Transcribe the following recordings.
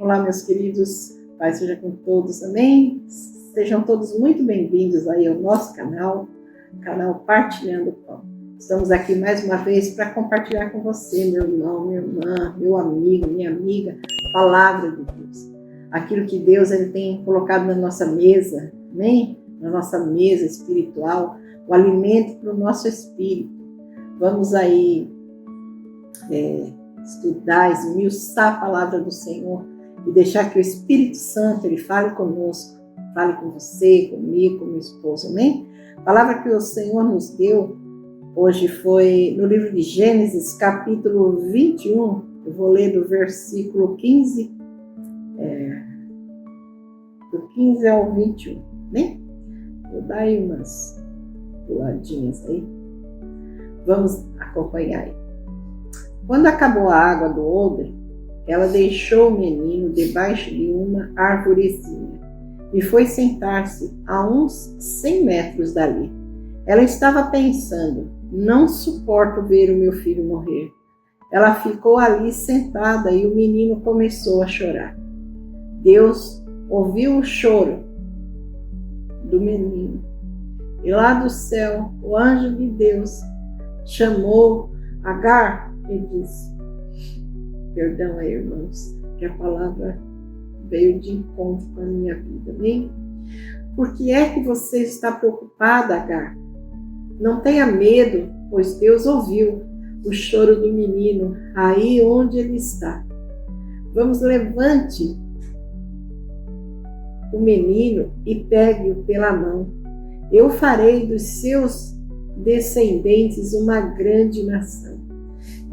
Olá, meus queridos, Pai seja com todos, amém? Sejam todos muito bem-vindos aí ao nosso canal Partilhando o Pão. Estamos aqui mais uma vez para compartilhar com você, meu irmão, minha irmã, meu amigo, minha amiga, a palavra de Deus. Aquilo que Deus ele tem colocado na nossa mesa, amém? Na nossa mesa espiritual, o alimento para o nosso espírito. Vamos aí estudar, esmiuçar a palavra do Senhor e deixar que o Espírito Santo ele fale conosco, fale com você, comigo, com meu esposo, amém? A palavra que o Senhor nos deu hoje foi no livro de Gênesis, capítulo 21, eu vou ler do versículo 15, do 15 ao 21, né? Vou dar aí umas puladinhas aí, vamos acompanhar aí. Quando acabou a água do odre, ela deixou o menino debaixo de uma arvorezinha e foi sentar-se a uns 100 metros dali. Ela estava pensando, não suporto ver o meu filho morrer. Ela ficou ali sentada e o menino começou a chorar. Deus ouviu o choro do menino e lá do céu o anjo de Deus chamou Agar e disse, perdão aí, irmãos, que a palavra veio de encontro com a minha vida, amém? Por que é que você está preocupada, Agar? Não tenha medo, pois Deus ouviu o choro do menino aí onde ele está. Vamos, levante o menino e pegue-o pela mão. Eu farei dos seus descendentes uma grande nação.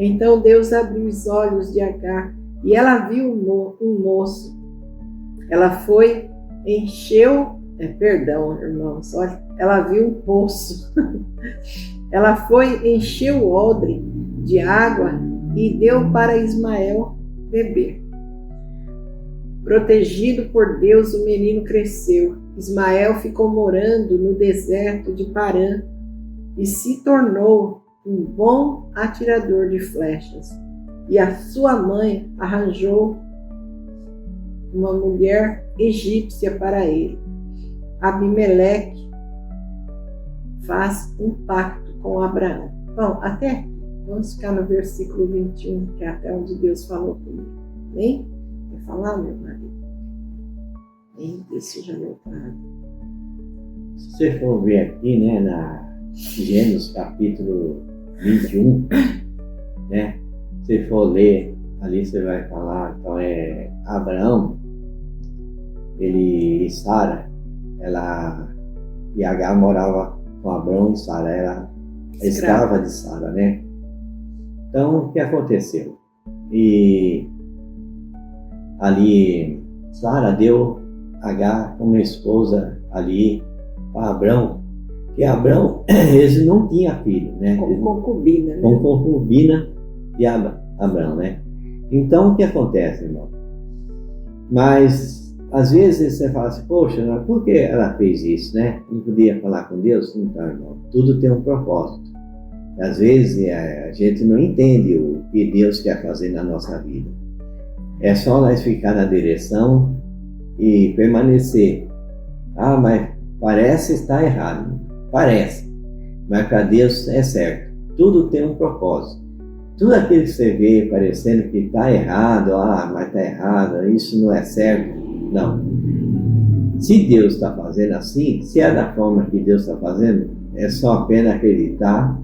Então Deus abriu os olhos de Agar e ela viu um moço. Ela foi, irmãos, olha, ela viu um poço. Ela foi, encheu o odre de água e deu para Ismael beber. Protegido por Deus, o menino cresceu. Ismael ficou morando no deserto de Parã e se tornou um bom atirador de flechas. E a sua mãe arranjou uma mulher egípcia para ele. Abimeleque faz um pacto com Abraão. Bom, até aqui. Vamos ficar no versículo 21, que é até onde Deus falou comigo. Bem? Quer falar, meu marido? Bem, Deus seja louvado. Se você for ver aqui, né, na Gênesis capítulo 21, né? Se for ler, ali você vai falar, então Abraão, ele e Sara, e Agar morava com Abraão e Sara, era escrava de Sara, né? Então, o que aconteceu? E ali, Sara deu Agar como esposa ali para Abraão, que Abraão, eles não tinha filho, né? Como concubina, né? Como concubina de Abraão, né? Então, o que acontece, irmão? Mas, às vezes, você fala assim, poxa, por que ela fez isso, né? Não podia falar com Deus? Então, irmão, tudo tem um propósito. Às vezes, a gente não entende o que Deus quer fazer na nossa vida. É só nós ficar na direção e permanecer. Ah, mas parece estar errado. Parece. Mas para Deus é certo. Tudo tem um propósito. Tudo aquilo que você vê parecendo que está errado, mas está errado, isso não é certo. Não. Se Deus está fazendo assim, se é da forma que Deus está fazendo, é só apenas acreditar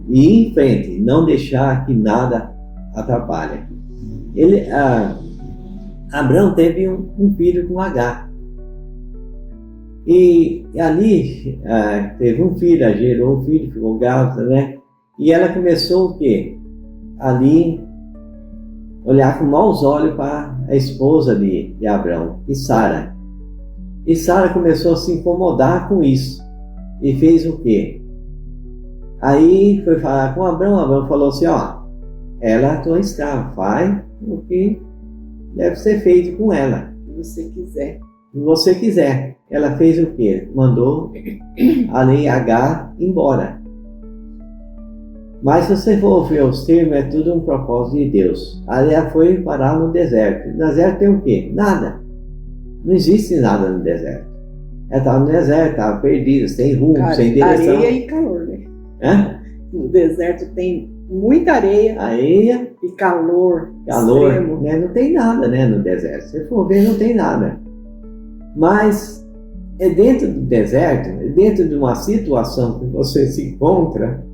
e ir em frente, não deixar que nada atrapalhe. Abraão teve um filho com Agar. E ali teve um filho, ela gerou um filho, ficou grávida, né? E ela começou o quê? Ali, olhar com maus olhos para a esposa de Abraão, e Sara. E Sara começou a se incomodar com isso. E fez o quê? Aí foi falar com Abraão falou assim, ela é a tua escrava, faz o que deve ser feito com ela. Se você quiser. Se você quiser. Ela fez o quê? Mandou ali Agar embora. Mas se você for ver os termos, é tudo um propósito de Deus. Ali ela foi parar no deserto. No deserto tem o quê? Nada. Não existe nada no deserto. Ela estava no deserto, estava perdida, sem rumo, sem direção. Areia e calor, né? Hã? No deserto tem muita areia E calor extremo. Né? Não tem nada, né, no deserto. Se você for ver, não tem nada. Mas é dentro do deserto, é dentro de uma situação que você se encontra,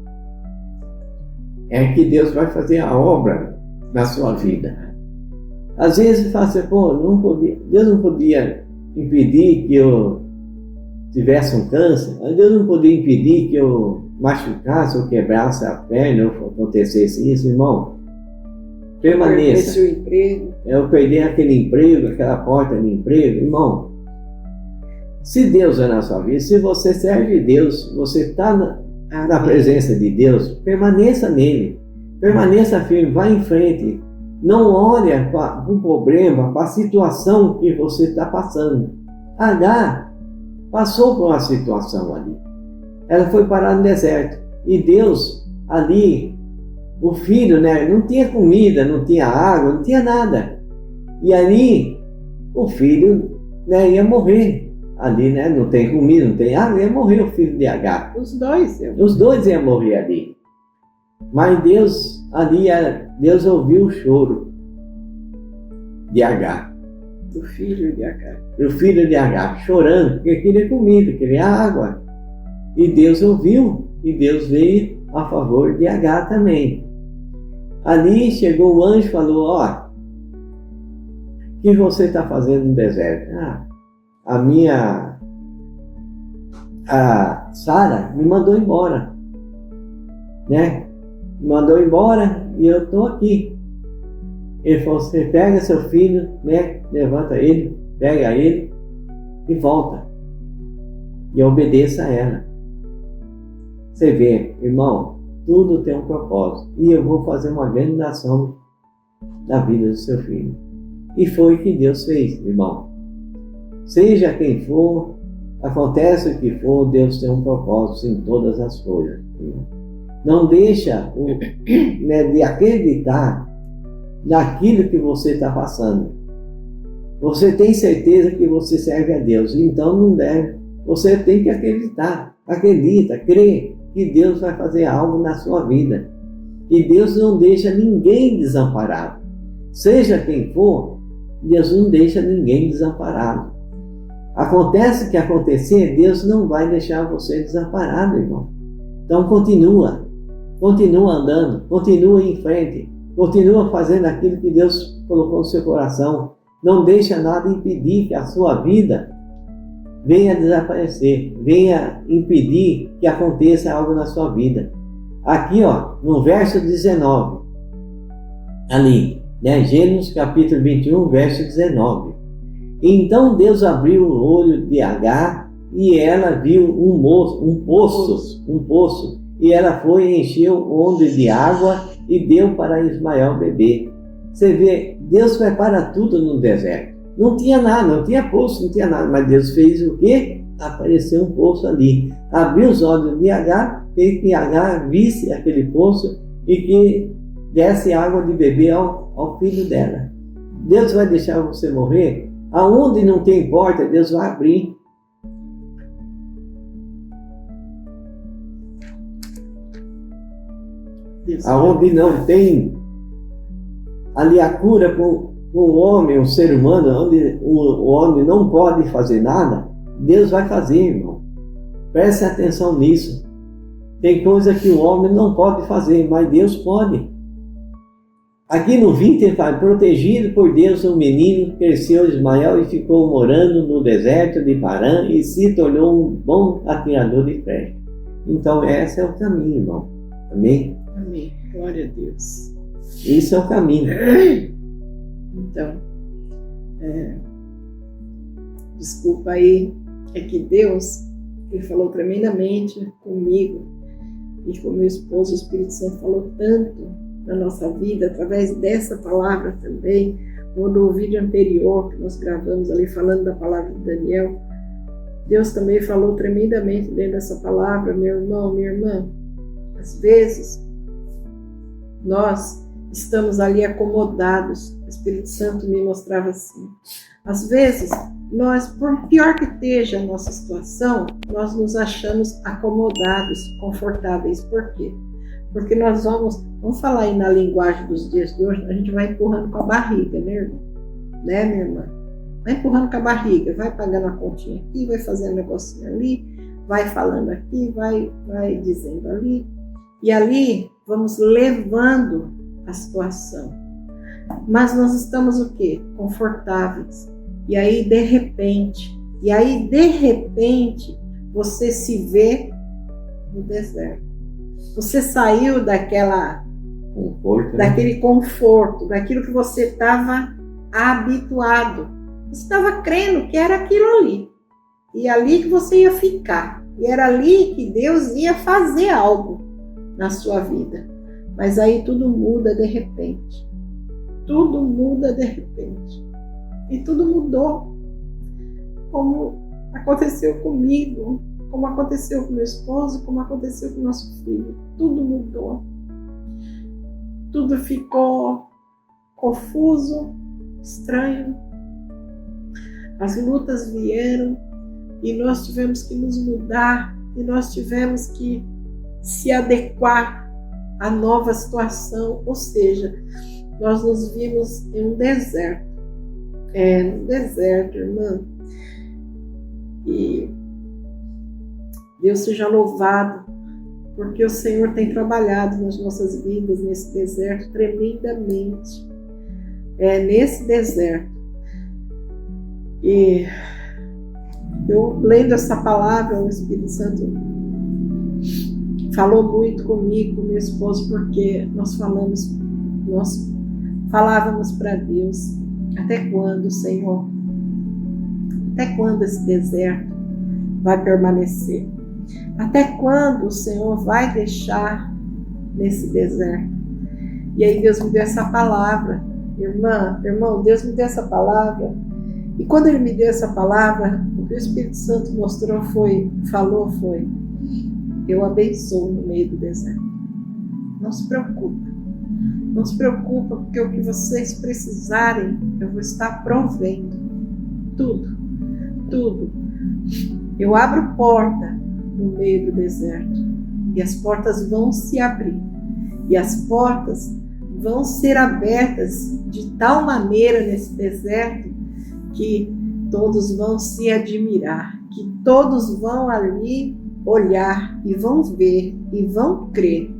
é que Deus vai fazer a obra na sua vida. Às vezes você fala assim, Deus não podia impedir que eu tivesse um câncer, Deus não podia impedir que eu machucasse ou quebrasse a perna ou acontecesse isso, irmão. Permaneça. Eu perdi aquele emprego, aquela porta de emprego, irmão. Se Deus é na sua vida, se você serve Deus, você está na presença de Deus, permaneça nele, permaneça firme, vá em frente. Não olhe para o problema, para a situação que você está passando. Agar passou por uma situação ali. Ela foi parar no deserto. E Deus, ali, o filho, né, não tinha comida, não tinha água, não tinha nada. E ali, o filho, né, ia morrer. Ali, né, não tem comida, não tem água, ia morrer o filho de Agar. Os dois iam morrer ali. Mas Deus, ali, Deus ouviu o choro de Agar. Do filho de Agar. O filho de Agar, chorando, porque queria comida, queria água. E Deus ouviu, e Deus veio a favor de Agar também. Ali chegou o anjo e falou, o que você está fazendo no deserto? A Sara me mandou embora, né? Me mandou embora e eu estou aqui. Ele falou, você pega seu filho, né? Levanta ele, pega ele e volta. E obedeça a ela. Você vê, irmão, tudo tem um propósito. E eu vou fazer uma grande nação da vida do seu filho. E foi o que Deus fez, irmão. Seja quem for, acontece o que for, Deus tem um propósito em todas as coisas. Não deixa de acreditar naquilo que você está passando. Você tem certeza que você serve a Deus, então não deve. Você tem que acreditar. Acredita, crê que Deus vai fazer algo na sua vida. E Deus não deixa ninguém desamparado. Seja quem for, Deus não deixa ninguém desamparado. Acontece o que acontecer, Deus não vai deixar você desamparado, irmão. Então continua andando, continua em frente, continua fazendo aquilo que Deus colocou no seu coração. Não deixa nada impedir que a sua vida venha desaparecer, venha impedir que aconteça algo na sua vida. Aqui, no verso 19, ali, né, Gênesis capítulo 21, verso 19. Então Deus abriu o olho de Agar e ela viu um poço, e ela foi e encheu onde de água e deu para Ismael beber. Você vê, Deus prepara tudo no deserto. Não tinha nada, não tinha poço, não tinha nada, mas Deus fez o quê? Apareceu um poço ali. Abriu os olhos de Agar, fez que Agar visse aquele poço e que desse água de beber ao filho dela. Deus vai deixar você morrer? Aonde não tem porta, Deus vai abrir. Aonde não tem ali a cura com o homem, o ser humano, onde o homem não pode fazer nada, Deus vai fazer, irmão. Preste atenção nisso. Tem coisa que o homem não pode fazer, mas Deus pode. Aqui no 20 ele fala, protegido por Deus, o menino cresceu Ismael e ficou morando no deserto de Parã e se tornou um bom atirador de flecha. Então esse é o caminho, irmão. Amém? Amém. Glória a Deus. Isso é o caminho. Então, desculpa aí, é que Deus, Ele falou tremendamente comigo e com meu esposo, o Espírito Santo falou tanto na nossa vida, através dessa palavra também, ou no vídeo anterior que nós gravamos ali, falando da palavra de Daniel. Deus também falou tremendamente dentro dessa palavra, meu irmão, minha irmã. Às vezes, nós estamos ali acomodados. O Espírito Santo me mostrava assim. Às vezes, nós, por pior que esteja a nossa situação, nós nos achamos acomodados, confortáveis. Por quê? Porque nós vamos falar aí na linguagem dos dias de hoje, a gente vai empurrando com a barriga, né, irmão? Né, minha irmã? Vai empurrando com a barriga, vai pagando a continha aqui, vai fazendo um negocinho ali, vai falando aqui, vai dizendo ali. E ali vamos levando a situação. Mas nós estamos o quê? Confortáveis. E aí, de repente, você se vê no deserto. Você saiu daquele conforto, daquilo que você estava habituado. Você estava crendo que era aquilo ali. E ali que você ia ficar. E era ali que Deus ia fazer algo na sua vida. Mas aí tudo muda de repente. Tudo muda de repente. E tudo mudou. Como aconteceu comigo, como aconteceu com meu esposo, como aconteceu com nosso filho. Tudo mudou. Tudo ficou confuso, estranho. As lutas vieram e nós tivemos que nos mudar e nós tivemos que se adequar à nova situação. Ou seja, nós nos vimos em um deserto. No deserto, irmã. E Deus seja louvado, porque o Senhor tem trabalhado nas nossas vidas nesse deserto tremendamente. Nesse deserto. E eu lendo essa palavra, o Espírito Santo falou muito comigo, com meu esposo, porque nós falávamos para Deus: até quando, Senhor? Até quando esse deserto vai permanecer? Até quando o Senhor vai deixar nesse deserto? E aí Deus me deu essa palavra, irmão, Deus me deu essa palavra. E quando Ele me deu essa palavra, o que o Espírito Santo falou foi: eu abençoo no meio do deserto. Não se preocupa. Não se preocupa, porque o que vocês precisarem, eu vou estar provendo. Tudo. Eu abro porta no meio do deserto. E as portas vão se abrir. E as portas vão ser abertas de tal maneira nesse deserto que todos vão se admirar, que todos vão ali olhar e vão ver e vão crer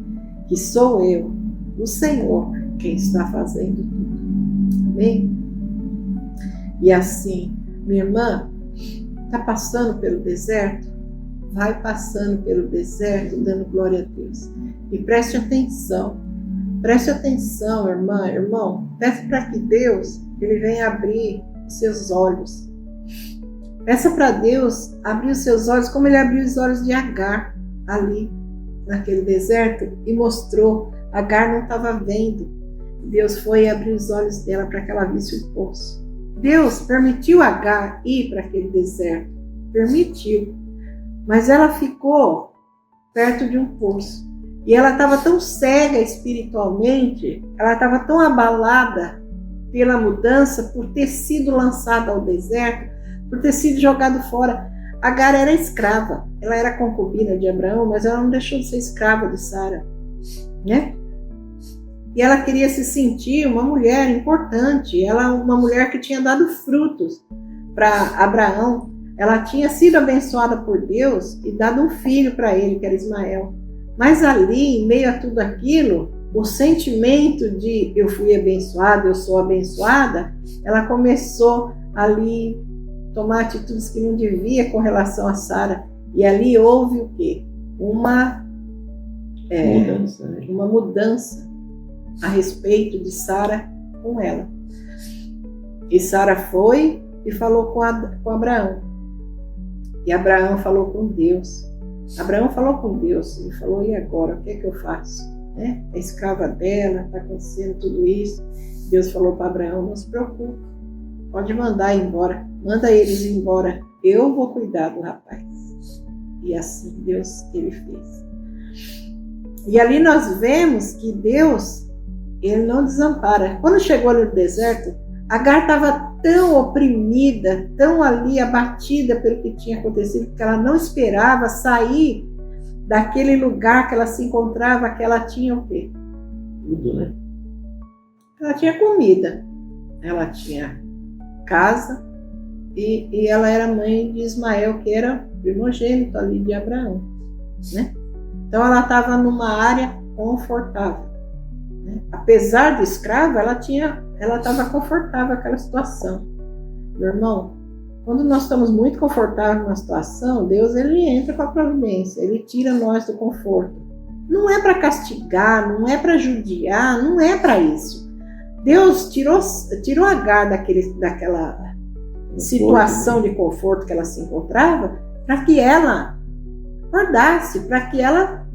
que sou eu, o Senhor, quem está fazendo tudo. Amém? E assim, minha irmã, está passando pelo deserto? Vai passando pelo deserto, dando glória a Deus. E preste atenção, irmão, peça para que Deus Ele venha abrir seus olhos. Peça para Deus abrir os seus olhos, como Ele abriu os olhos de Agar ali naquele deserto e mostrou. Agar não estava vendo. Deus foi e abriu os olhos dela para que ela visse o poço. Deus permitiu Agar ir para aquele deserto. Permitiu. Mas ela ficou perto de um poço. E ela estava tão cega espiritualmente, ela estava tão abalada pela mudança, por ter sido lançada ao deserto, por ter sido jogado fora. Agar era escrava, ela era concubina de Abraão, mas ela não deixou de ser escrava de Sara, né? E ela queria se sentir uma mulher importante, uma mulher que tinha dado frutos para Abraão. Ela tinha sido abençoada por Deus e dado um filho para ele, que era Ismael. Mas ali, em meio a tudo aquilo, o sentimento de eu fui abençoada, eu sou abençoada, ela começou ali tomar atitudes que não devia com relação a Sara. E ali houve o quê? Uma mudança a respeito de Sara com ela. E Sara foi e falou com Abraão. E Abraão falou com Deus. Abraão falou com Deus e falou: e agora? O que é que eu faço? É escrava dela, está acontecendo tudo isso. Deus falou para Abraão: não se preocupe, pode mandar embora, manda eles embora, eu vou cuidar do rapaz. E assim Deus ele fez. E ali nós vemos que Deus Ele não desampara. Quando chegou no deserto, Agar estava tão oprimida, tão ali abatida pelo que tinha acontecido, que ela não esperava sair daquele lugar que ela se encontrava, que ela tinha o quê? Tudo, né? Ela tinha comida, ela tinha casa e ela era mãe de Ismael, que era primogênito ali de Abraão, né? Então ela estava numa área confortável, né? Apesar de escrava, ela estava confortável com aquela situação. Meu irmão, quando nós estamos muito confortáveis numa situação, Deus ele entra com a providência, ele tira nós do conforto. Não é para castigar, não é para judiar, não é para isso. Deus tirou Agar daquela situação de conforto que ela se encontrava, para que ela acordasse, para que ela,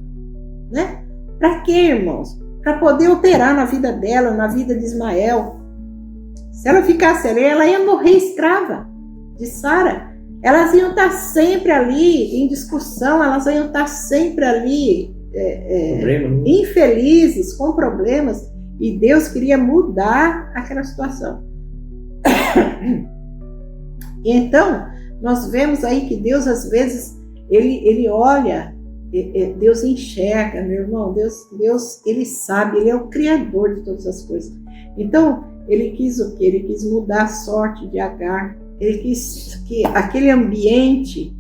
né? Para quê, irmãos? Para poder operar na vida dela, na vida de Ismael. Se ela ficasse ali, ela ia morrer escrava de Sara. Elas iam estar sempre ali em discussão, elas iam estar sempre ali infelizes, com problemas, e Deus queria mudar aquela situação. E então, nós vemos aí que Deus, às vezes, ele olha, Deus enxerga, meu irmão, Deus, ele sabe, ele é o criador de todas as coisas. Então, ele quis o quê? Ele quis mudar a sorte de Agar, ele quis que aquele ambiente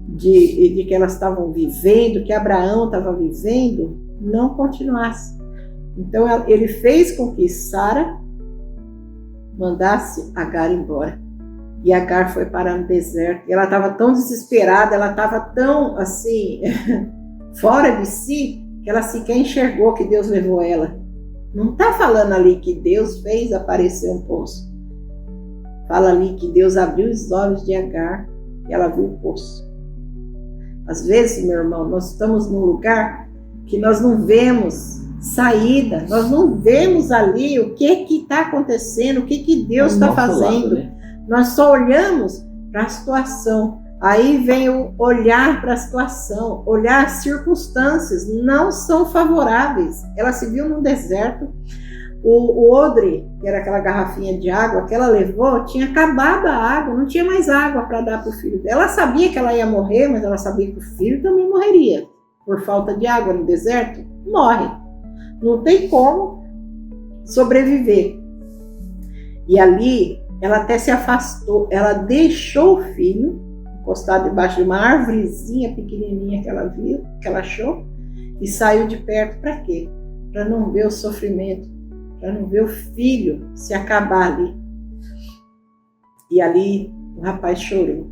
de que elas estavam vivendo, que Abraão estava vivendo, não continuasse. Então, ele fez com que Sara mandasse Agar embora. E Agar foi parar no deserto. E ela estava tão desesperada, ela estava tão, assim, fora de si, que ela sequer enxergou que Deus levou ela. Não está falando ali que Deus fez aparecer um poço. Fala ali que Deus abriu os olhos de Agar e ela viu o poço. Às vezes, meu irmão, nós estamos num lugar que nós não vemos saída, nós não vemos ali o que está acontecendo, o que Deus está fazendo. Lado, né? Nós só olhamos para a situação. Aí vem o olhar para a situação, olhar as circunstâncias, não são favoráveis. Ela se viu num deserto, o odre, que era aquela garrafinha de água que ela levou, tinha acabado a água, não tinha mais água para dar para o filho dela. Ela sabia que ela ia morrer, mas ela sabia que o filho também morreria. Por falta de água no deserto, morre. Não tem como sobreviver. E ali, ela até se afastou, ela deixou o filho encostado debaixo de uma árvorezinha pequenininha que ela viu, que ela achou, e saiu de perto para quê? Para não ver o sofrimento, para não ver o filho se acabar ali. E ali o rapaz chorou.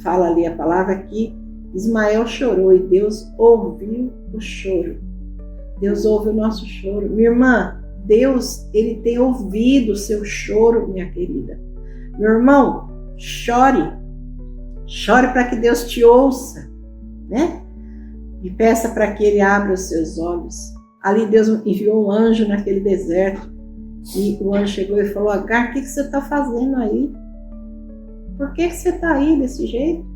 Fala ali a palavra que Ismael chorou e Deus ouviu o choro. Deus ouve o nosso choro. Minha irmã, Deus, ele tem ouvido o seu choro, minha querida. Meu irmão, chore. Chore para que Deus te ouça, né? E peça para que ele abra os seus olhos. Ali Deus enviou um anjo naquele deserto. E o anjo chegou e falou: Agar, o que você está fazendo aí? Por que você está aí desse jeito?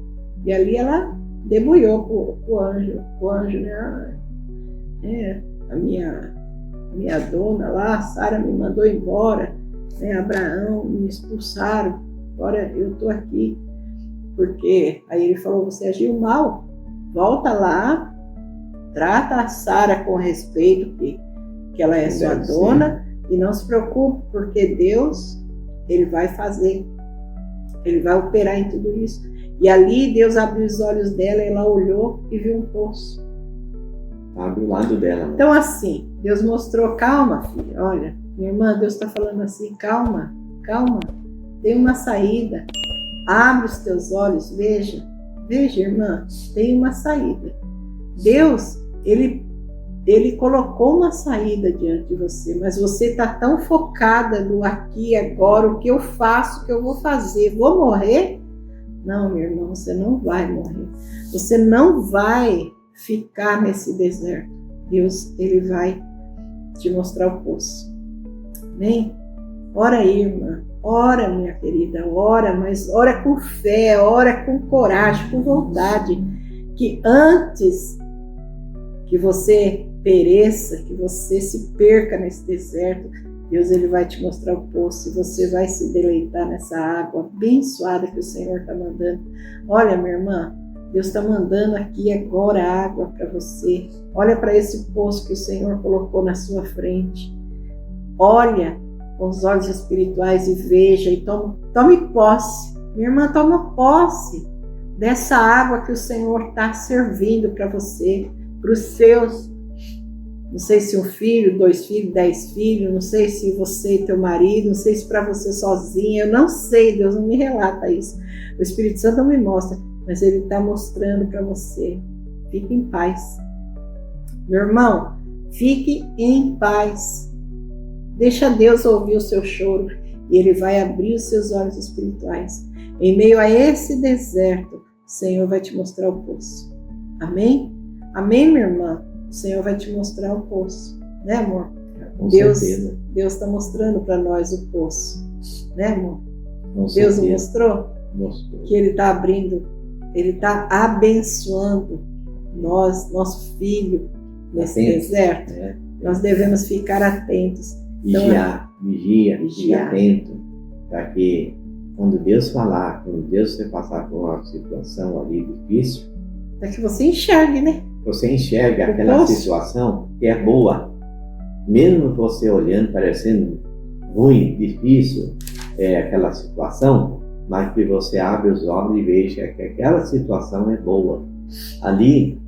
E ali ela debulhou o anjo. O anjo, né? A minha dona lá, Sara, me mandou embora. Né? Abraão, me expulsaram. Agora eu estou aqui. Porque aí ele falou: você agiu mal, volta lá, trata a Sara com respeito, que ela é sua dona, e não se preocupe, porque Deus, ele vai fazer, ele vai operar em tudo isso. E ali Deus abriu os olhos dela, ela olhou e viu um poço. Abre o lado dela. Né? Então assim, Deus mostrou: calma, filha, olha, minha irmã, Deus está falando assim, calma, tem uma saída. Abre os teus olhos, veja, irmã, tem uma saída. Deus, ele colocou uma saída diante de você, mas você está tão focada no aqui e agora, o que eu faço, o que eu vou fazer, vou morrer? Não, meu irmão, você não vai morrer. Você não vai ficar nesse deserto. Deus, ele vai te mostrar o poço. Amém? Ora aí, irmã. Ora, minha querida, ora, mas ora com fé, ora com coragem, com vontade, que antes que você pereça, que você se perca nesse deserto. Deus, ele vai te mostrar o poço e você vai se deleitar nessa água abençoada que o Senhor está mandando. Olha, minha irmã, Deus está mandando aqui agora água para você. Olha para esse poço que o Senhor colocou na sua frente. Olha com os olhos espirituais e veja e tome posse. Minha irmã, toma posse dessa água que o Senhor está servindo para você, para os seus. Não sei se 1 filho, 2 filhos, 10 filhos, não sei se você e teu marido, não sei se para você sozinha, eu não sei, Deus não me relata isso. O Espírito Santo não me mostra, mas Ele está mostrando para você. Fique em paz. Meu irmão, fique em paz. Deixa Deus ouvir o seu choro e Ele vai abrir os seus olhos espirituais. Em meio a esse deserto, o Senhor vai te mostrar o poço. Amém? Amém, minha irmã? O Senhor vai te mostrar o poço, né, amor? Com Deus certeza. está mostrando para nós o poço, né, amor? Com Deus certeza. mostrou Mostrou. que Ele está abrindo, Ele está abençoando nós, nosso filho, nesse Atentos, deserto. né? Nós devemos ficar atentos. Vigia, fique Vigiar. atento, para que quando Deus falar, quando Deus você passar por uma situação ali difícil, Para que você enxergue, né? você enxerga O aquela poço. situação que é boa, mesmo você olhando, parecendo ruim, difícil, aquela situação, mas que você abre os olhos e veja que aquela situação é boa. Ali,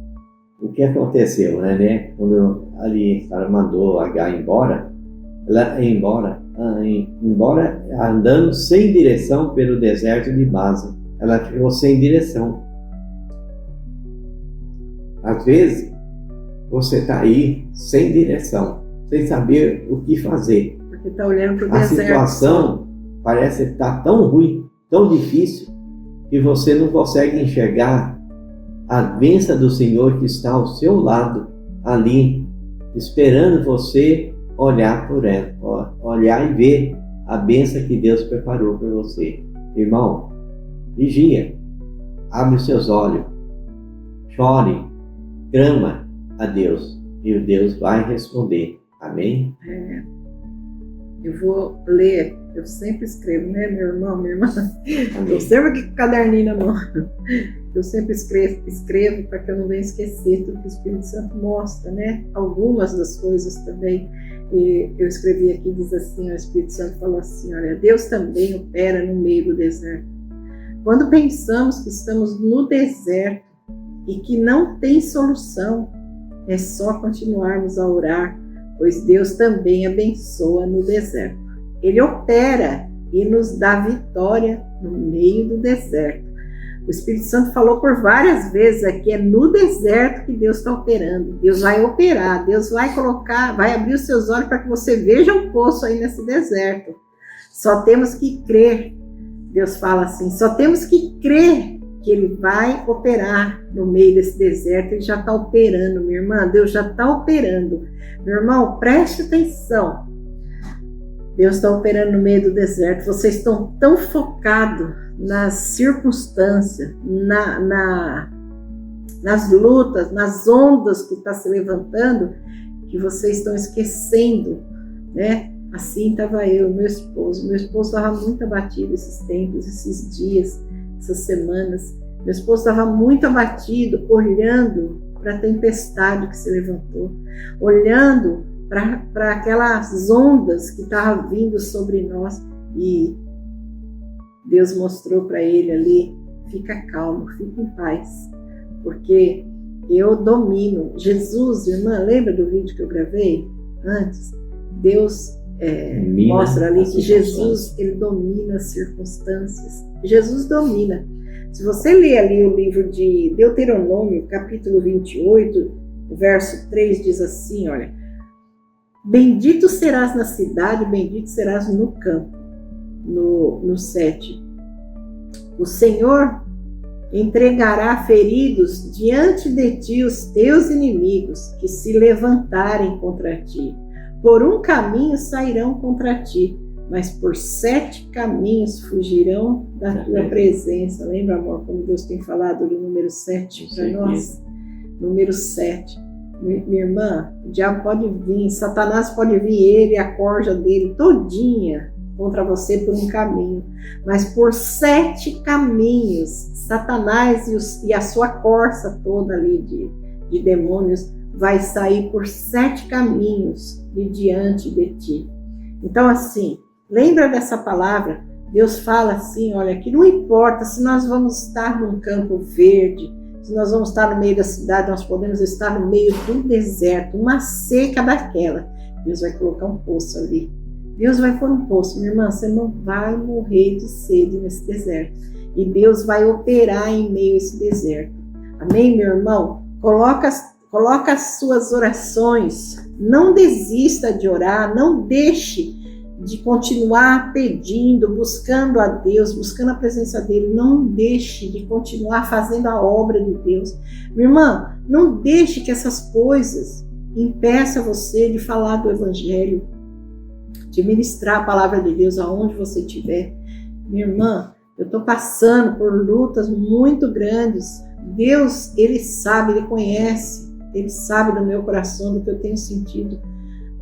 o que aconteceu, né? Quando ali ela mandou H embora, ela ia embora andando sem direção pelo deserto de Masa. Ela ficou sem direção. Às vezes, você está aí sem direção, sem saber o que fazer. Porque está olhando para o A deserto. situação parece estar tão ruim, tão difícil, que você não consegue enxergar a bênção do Senhor que está ao seu lado, ali, esperando você olhar por ela, olhar e ver a bênção que Deus preparou para você. Irmão, vigia, abre os seus olhos, chore, clama a Deus e o Deus vai responder. Amém? Eu vou ler, eu sempre escrevo, né, meu irmão, minha irmã? Amém. Eu sempre aqui com o caderninho na mão. Eu sempre escrevo para que eu não venha esquecer tudo que o Espírito Santo mostra, né? Algumas das coisas também. E eu escrevi aqui, diz assim, o Espírito Santo falou assim, olha, Deus também opera no meio do deserto. Quando pensamos que estamos no deserto e que não tem solução, é só continuarmos a orar, pois Deus também abençoa no deserto. Ele opera e nos dá vitória no meio do deserto. O Espírito Santo falou por várias vezes aqui, é no deserto que Deus está operando. Deus vai operar, Deus vai colocar, vai abrir os seus olhos para que você veja um poço aí nesse deserto. Só temos que crer. Deus fala assim, só temos que crer que Ele vai operar no meio desse deserto. Ele já está operando, minha irmã, Deus já está operando. Meu irmão, preste atenção. Deus está operando no meio do deserto. Vocês estão tão focados nas circunstâncias, nas lutas, nas ondas que está se levantando, que vocês estão esquecendo, né? Assim estava eu, meu esposo. Meu esposo estava muito abatido esses tempos, esses dias, essas semanas. Meu esposo estava muito abatido, olhando para a tempestade que se levantou, olhando para aquelas ondas que estavam vindo sobre nós, e Deus mostrou para ele ali, fica calmo, fica em paz, porque eu domino. Jesus, irmã, lembra do vídeo que eu gravei antes? Deus mostra ali que Jesus, ele domina as circunstâncias. Jesus domina. Se você ler ali o livro de Deuteronômio, capítulo 28, verso 3, diz assim, olha, bendito serás na cidade, bendito serás no campo. No 7, o Senhor entregará feridos diante de ti os teus inimigos que se levantarem contra ti. Por um caminho sairão contra ti, mas por 7 caminhos fugirão da tua presença. Lembra, amor, como Deus tem falado do número 7 para nós? Número 7. Minha irmã, o diabo pode vir, Satanás pode vir, ele e a corja dele todinha contra você por um caminho, mas por 7 caminhos, Satanás e a sua corça toda ali de demônios vai sair por 7 caminhos de diante de ti. Então assim, lembra dessa palavra? Deus fala assim, olha, que não importa se nós vamos estar num campo verde, se nós vamos estar no meio da cidade, nós podemos estar no meio do deserto, uma seca daquela. Deus vai colocar um poço ali. Deus vai pôr um poço. Minha irmã, você não vai morrer de sede nesse deserto. E Deus vai operar em meio a esse deserto. Amém, meu irmão? Coloca as suas orações. Não desista de orar. Não deixe de continuar pedindo, buscando a Deus, buscando a presença dele. Não deixe de continuar fazendo a obra de Deus. Minha irmã, não deixe que essas coisas impeçam você de falar do Evangelho, de ministrar a palavra de Deus aonde você estiver. Minha irmã, eu estou passando por lutas muito grandes. Deus, Ele sabe, Ele conhece, Ele sabe do meu coração, do que eu tenho sentido.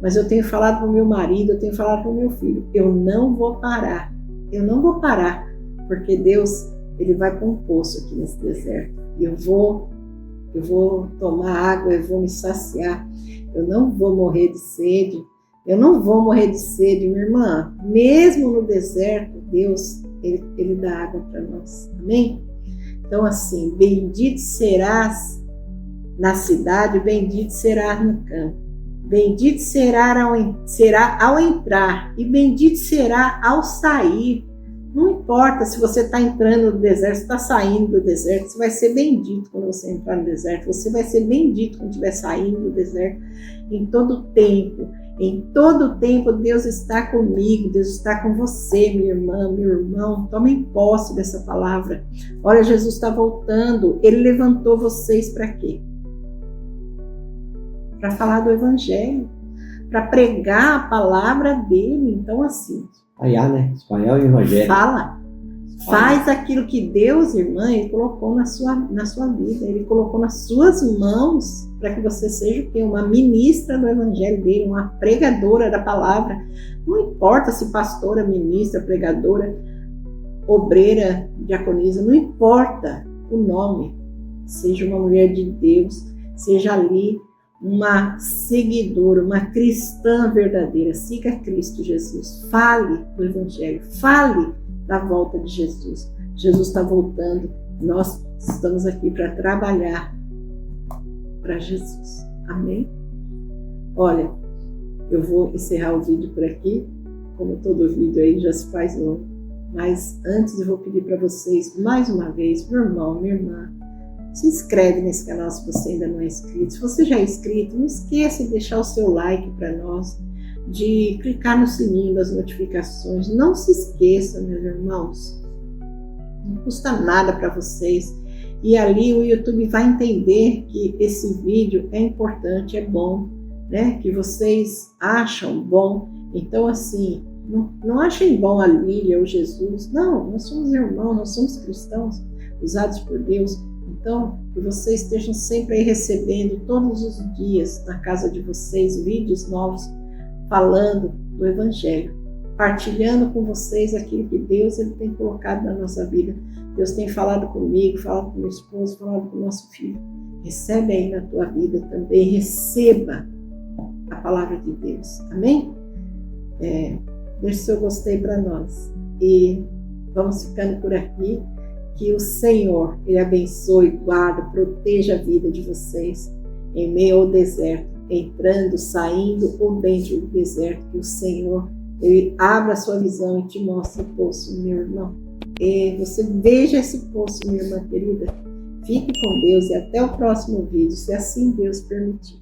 Mas eu tenho falado para o meu marido, eu tenho falado para o meu filho, eu não vou parar, porque Deus, Ele vai pôr um poço aqui nesse deserto. E eu vou tomar água, eu vou me saciar, eu não vou morrer de sede. Eu não vou morrer de sede, minha irmã. Mesmo no deserto, Deus, Ele dá água para nós. Amém? Então, assim, bendito serás na cidade, bendito serás no campo. Bendito será ao entrar e bendito será ao sair. Não importa se você está entrando no deserto, se está saindo do deserto, você vai ser bendito quando você entrar no deserto. Você vai ser bendito quando estiver saindo do deserto. Em todo tempo. Em todo tempo, Deus está comigo, Deus está com você, minha irmã, meu irmão. Tomem posse dessa palavra. Olha, Jesus está voltando. Ele levantou vocês para quê? Para falar do Evangelho, para pregar a palavra dele. Então, assim, né? Espanhol e Evangelho. Faz aquilo que Deus, irmã, Ele colocou na sua vida. Ele colocou nas suas mãos para que você seja uma ministra do Evangelho dele, uma pregadora da palavra. Não importa se pastora, ministra, pregadora, obreira, diaconisa, não importa o nome. Seja uma mulher de Deus, seja ali uma seguidora, uma cristã verdadeira. Siga Cristo Jesus. Fale do Evangelho. Fale da volta de Jesus. Jesus está voltando. Nós estamos aqui para trabalhar para Jesus. Amém? Olha, eu vou encerrar o vídeo por aqui. Como todo vídeo aí já se faz longo. Mas antes eu vou pedir para vocês, mais uma vez, meu irmão, minha irmã, se inscreve nesse canal se você ainda não é inscrito. Se você já é inscrito, não esqueça de deixar o seu like para nós, de clicar no sininho das notificações. Não se esqueça, meus irmãos, não custa nada para vocês. E ali o YouTube vai entender que esse vídeo é importante, é bom, né? Que vocês acham bom. Então, assim, não achem bom a Lília ou Jesus. Não, nós somos irmãos, nós somos cristãos usados por Deus. Então, que vocês estejam sempre aí recebendo todos os dias na casa de vocês vídeos novos falando do Evangelho, partilhando com vocês aquilo que Deus ele tem colocado na nossa vida. Deus tem falado comigo, falado com meu esposo, falado com o nosso filho. Recebe aí na tua vida também, receba a palavra de Deus. Amém? Deixe seu gostei para nós. E vamos ficando por aqui. Que o Senhor, Ele abençoe, guarda, proteja a vida de vocês em meio ao deserto, entrando, saindo ou dentro do deserto. Que o Senhor, Ele abra a sua visão e te mostre o poço, meu irmão. E você veja esse poço, minha irmã querida. Fique com Deus e até o próximo vídeo, se assim Deus permitir.